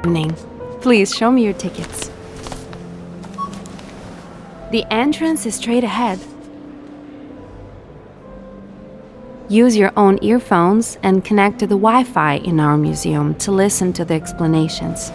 Evening. Please show me your tickets. The entrance is straight ahead. Use your own earphones and connect to the Wi-Fi in our museum to listen to the explanations.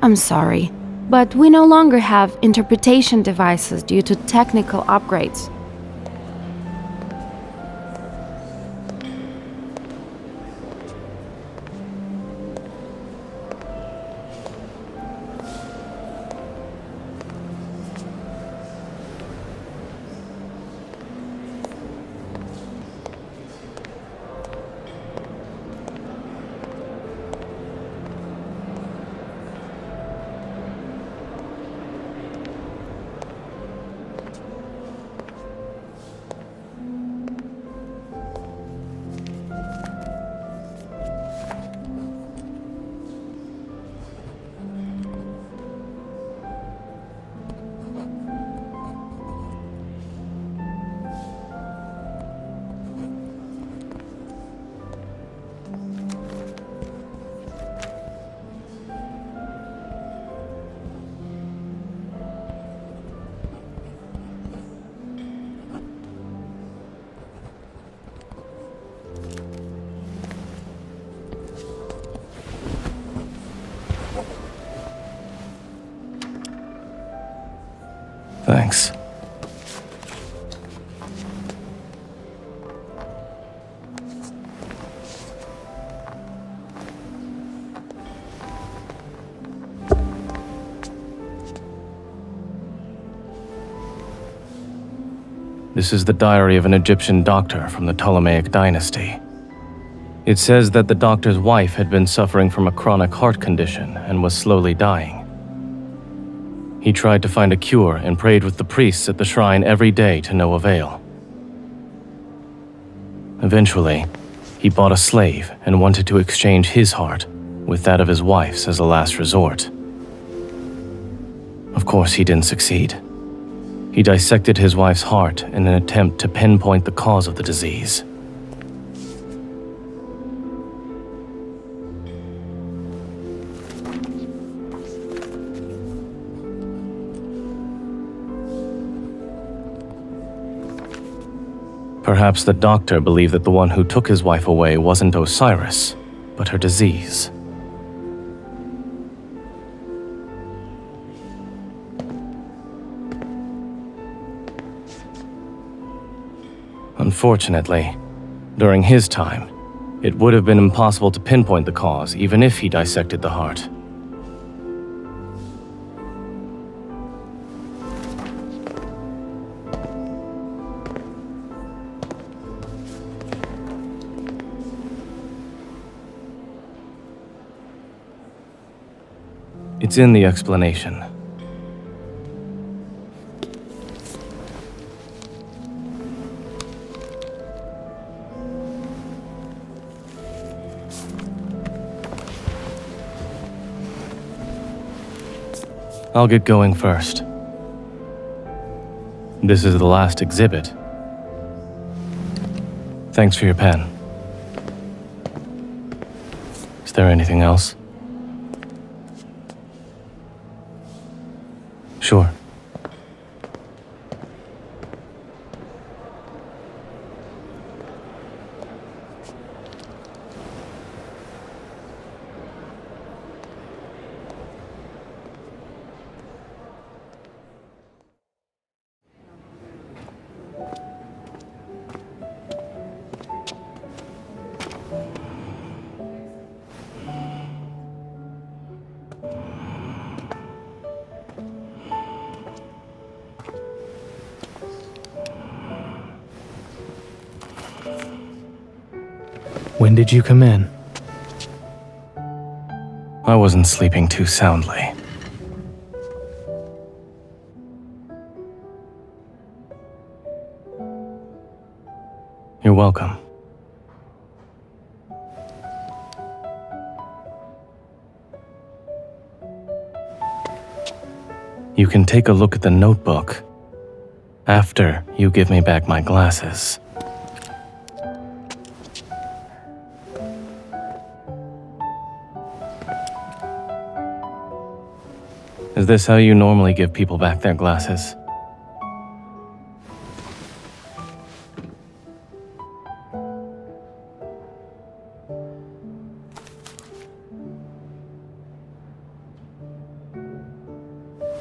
I'm sorry, but we no longer have interpretation devices due to technical upgrades. Thanks. This is the diary of an Egyptian doctor from the Ptolemaic dynasty. It says that the doctor's wife had been suffering from a chronic heart condition and was slowly dying. He tried to find a cure and prayed with the priests at the shrine every day to no avail. Eventually, he bought a slave and wanted to exchange his heart with that of his wife's as a last resort. Of course, he didn't succeed. He dissected his wife's heart in an attempt to pinpoint the cause of the disease. Perhaps the doctor believed that the one who took his wife away wasn't Osiris, but her disease. Unfortunately, during his time, it would have been impossible to pinpoint the cause even if he dissected the heart. It's in the explanation. I'll get going first. This is the last exhibit. Thanks for your pen. Is there anything else? Sure. When did you come in? I wasn't sleeping too soundly. You're welcome. You can take a look at the notebook after you give me back my glasses. Is this how you normally give people back their glasses?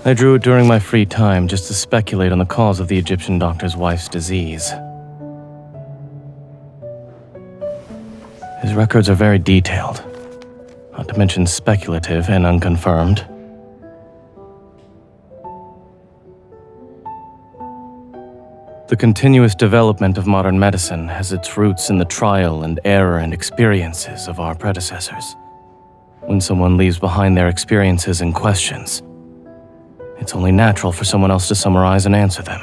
I drew it during my free time just to speculate on the cause of the Egyptian doctor's wife's disease. His records are very detailed, not to mention speculative and unconfirmed. The continuous development of modern medicine has its roots in the trial and error and experiences of our predecessors. When someone leaves behind their experiences and questions, it's only natural for someone else to summarize and answer them.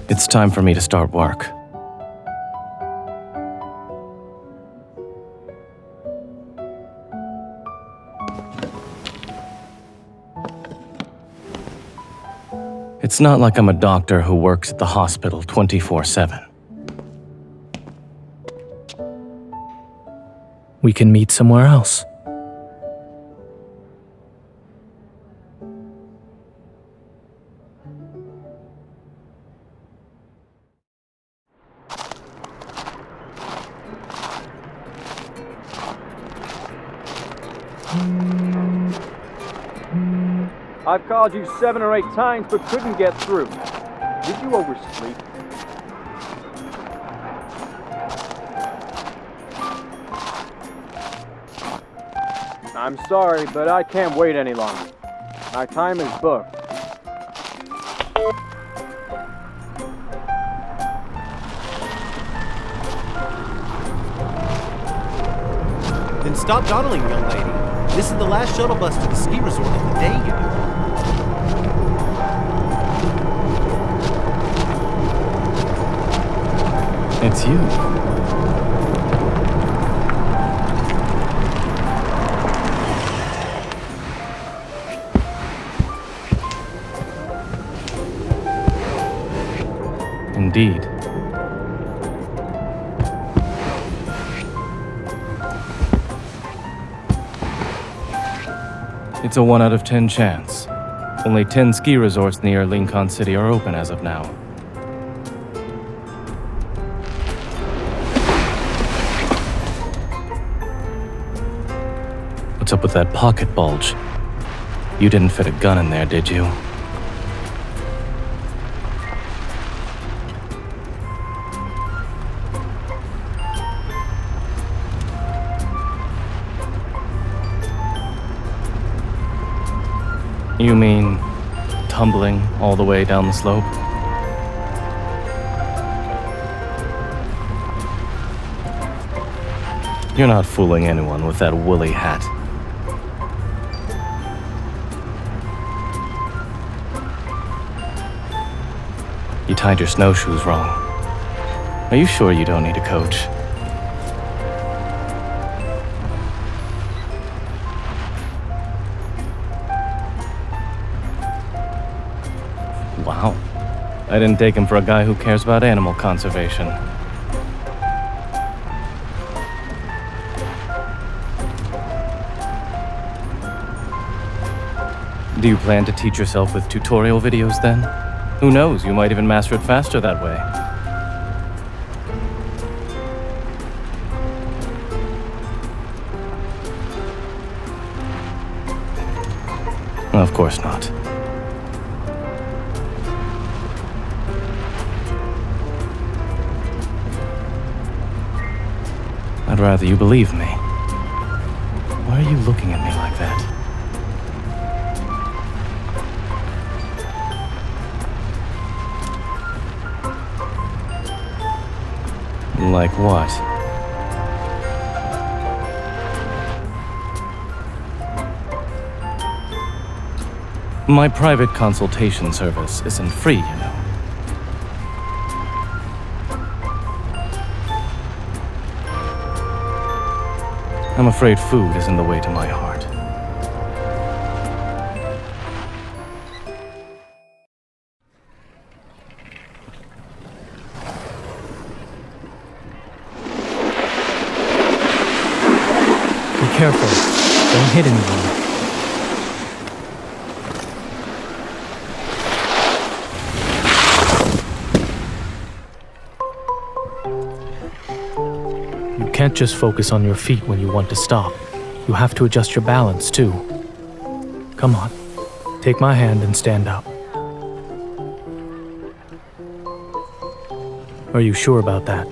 It's time for me to start work. It's not like I'm a doctor who works at the hospital 24/7. We can meet somewhere else. I've called you 7 or 8 times but couldn't get through. Did you oversleep? I'm sorry, but I can't wait any longer. My time is booked. Then stop dawdling, young lady. This is the last shuttle bus to the ski resort of the day, you know. It's you. Indeed. It's a 1 out of 10 chance. Only 10 ski resorts near Lincoln City are open as of now. What's up with that pocket bulge? You didn't fit a gun in there, did you? You mean tumbling all the way down the slope? You're not fooling anyone with that woolly hat. You tied your snowshoes wrong. Are you sure you don't need a coach? Wow. I didn't take him for a guy who cares about animal conservation. Do you plan to teach yourself with tutorial videos then? Who knows, you might even master it faster that way. Of course not. I'd rather you believe me. Why are you looking at me like that? Like what? My private consultation service isn't free, you know. I'm afraid food is in the way to my heart. Be careful. Don't hit anyone. You can't just focus on your feet when you want to stop. You have to adjust your balance, too. Come on. Take my hand and stand up. Are you sure about that?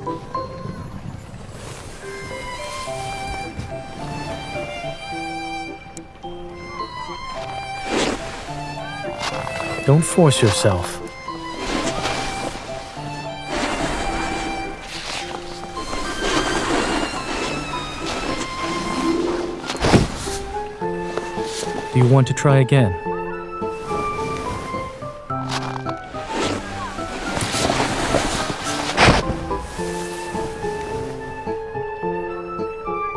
Don't force yourself. Do you want to try again?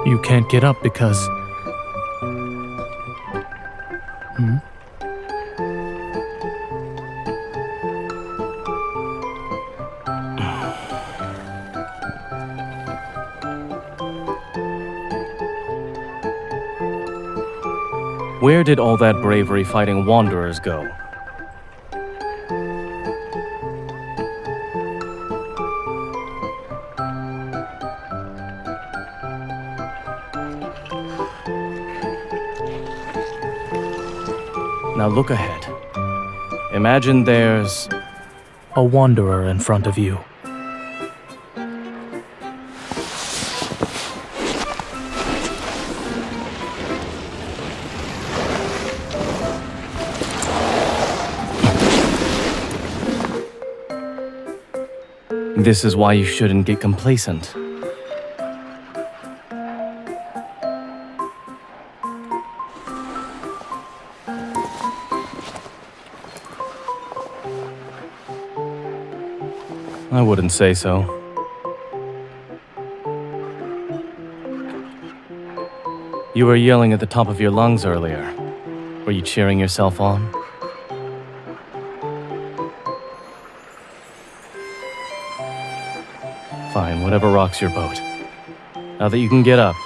You can't get up because... Where did all that bravery fighting wanderers go? Now look ahead. Imagine there's a wanderer in front of you. This is why you shouldn't get complacent. I wouldn't say so. You were yelling at the top of your lungs earlier. Were you cheering yourself on? Fine, whatever rocks your boat. Now that you can get up,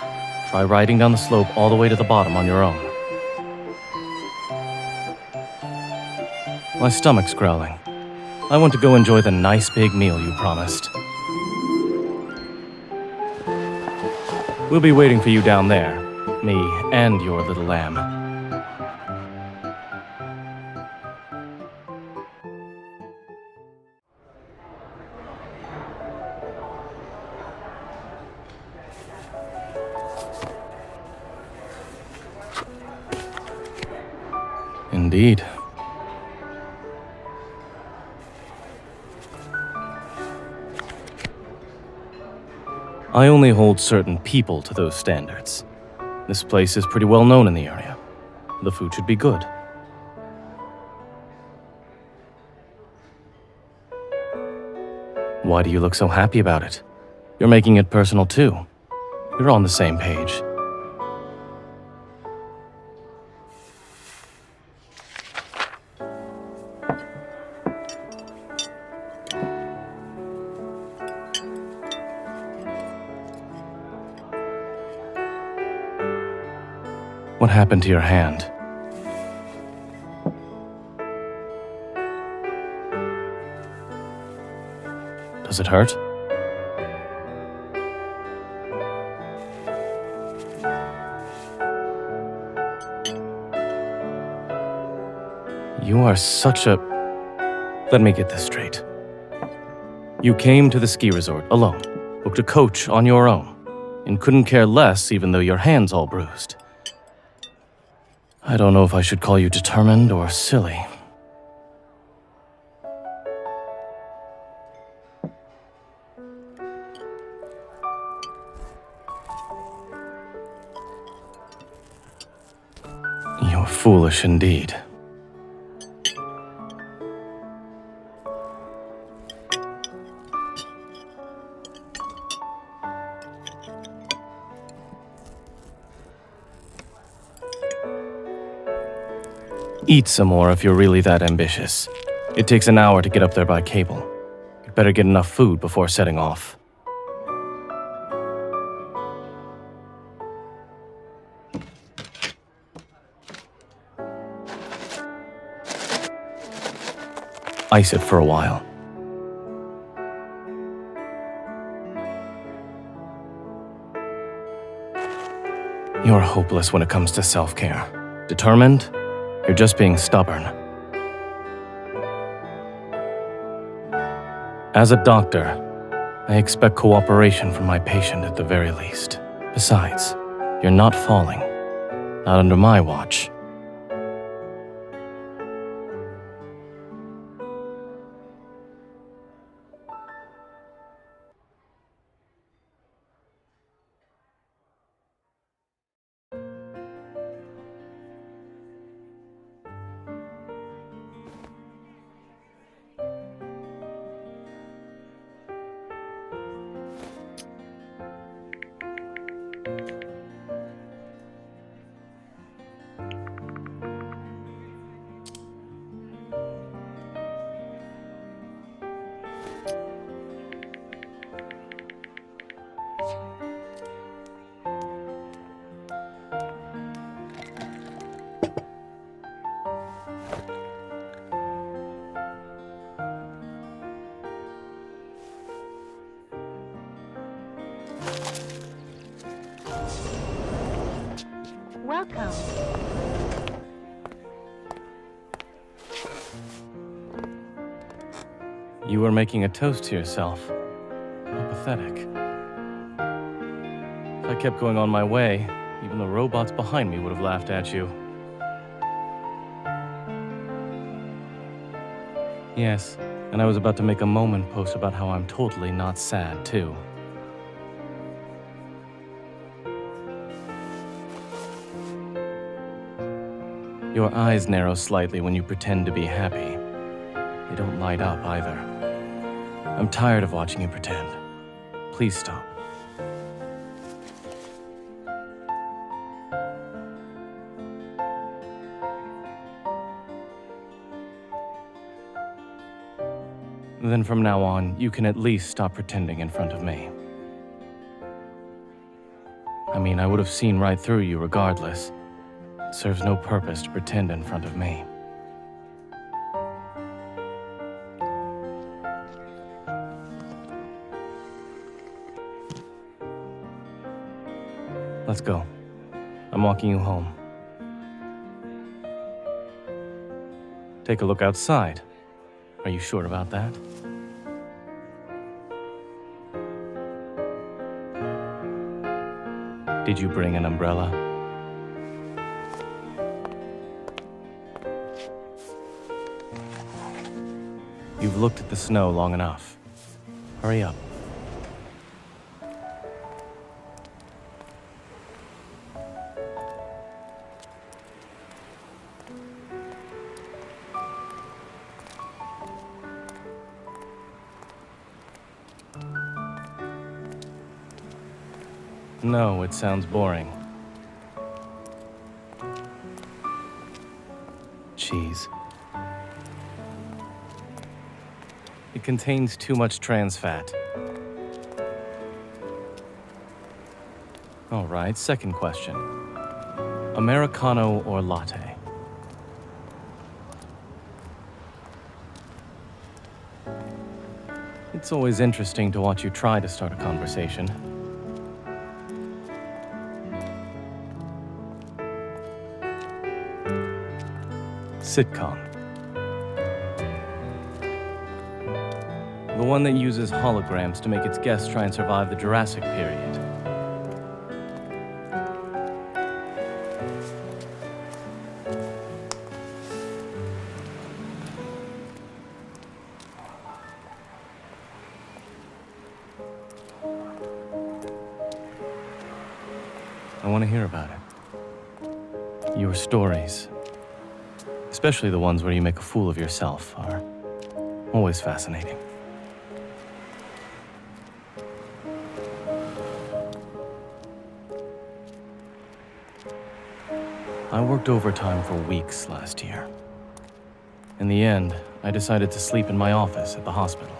try riding down the slope all the way to the bottom on your own. My stomach's growling. I want to go enjoy the nice big meal you promised. We'll be waiting for you down there, me and your little lamb. Indeed. I only hold certain people to those standards. This place is pretty well known in the area. The food should be good. Why do you look so happy about it? You're making it personal too. You're on the same page. What happened to your hand? Does it hurt? You are such a... Let me get this straight. You came to the ski resort alone, booked a coach on your own, and couldn't care less even though your hand's all bruised. I don't know if I should call you determined or silly. You're foolish indeed. Eat some more if you're really that ambitious. It takes an hour to get up there by cable. You'd better get enough food before setting off. Ice it for a while. You're hopeless when it comes to self-care. Determined? You're just being stubborn. As a doctor, I expect cooperation from my patient at the very least. Besides, you're not falling. Not under my watch. Welcome. You were making a toast to yourself. How pathetic. If I kept going on my way, even the robots behind me would have laughed at you. Yes, and I was about to make a moment post about how I'm totally not sad, too. Your eyes narrow slightly when you pretend to be happy. They don't light up either. I'm tired of watching you pretend. Please stop. Then from now on, you can at least stop pretending in front of me. I mean, I would have seen right through you regardless. It serves no purpose to pretend in front of me. Let's go. I'm walking you home. Take a look outside. Are you sure about that? Did you bring an umbrella? You've looked at the snow long enough. Hurry up. No, it sounds boring. Cheese. It contains too much trans fat. All right, second question. Americano or latte? It's always interesting to watch you try to start a conversation. Sitcom. The one that uses holograms to make its guests try and survive the Jurassic period. I want to hear about it. Your stories, especially the ones where you make a fool of yourself, are always fascinating. I worked overtime for weeks last year. In the end, I decided to sleep in my office at the hospital.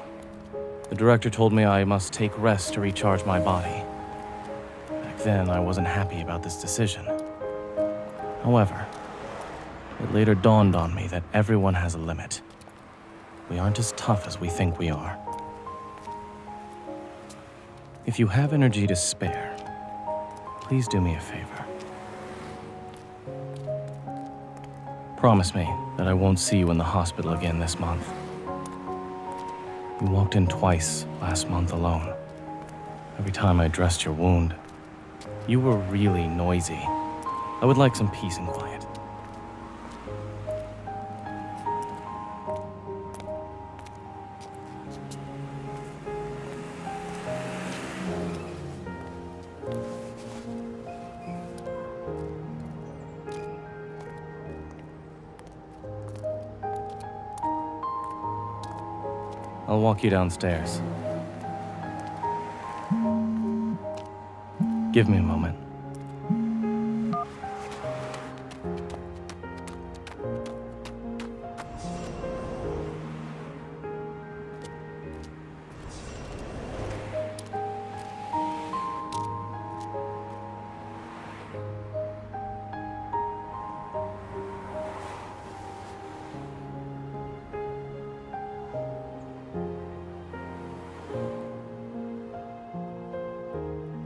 The director told me I must take rest to recharge my body. Back then, I wasn't happy about this decision. However, it later dawned on me that everyone has a limit. We aren't as tough as we think we are. If you have energy to spare, please do me a favor. Promise me that I won't see you in the hospital again this month. You walked in twice last month alone. Every time I dressed your wound, you were really noisy. I would like some peace and quiet. I'll walk you downstairs. Give me a moment.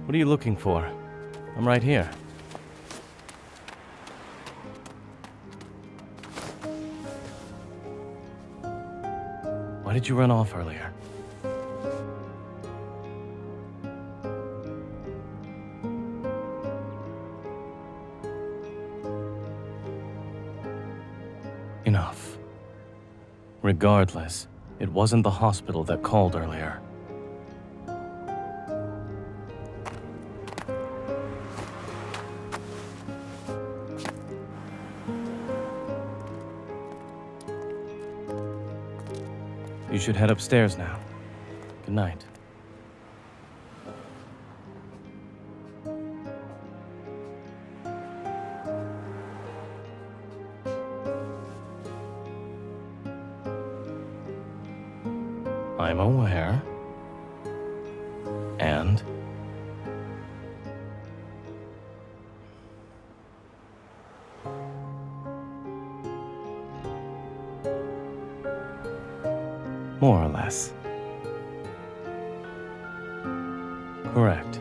What are you looking for? I'm right here. Why did you run off earlier? Enough. Regardless, it wasn't the hospital that called earlier. You should head upstairs now. Good night. I'm aware. And? More or less. Correct.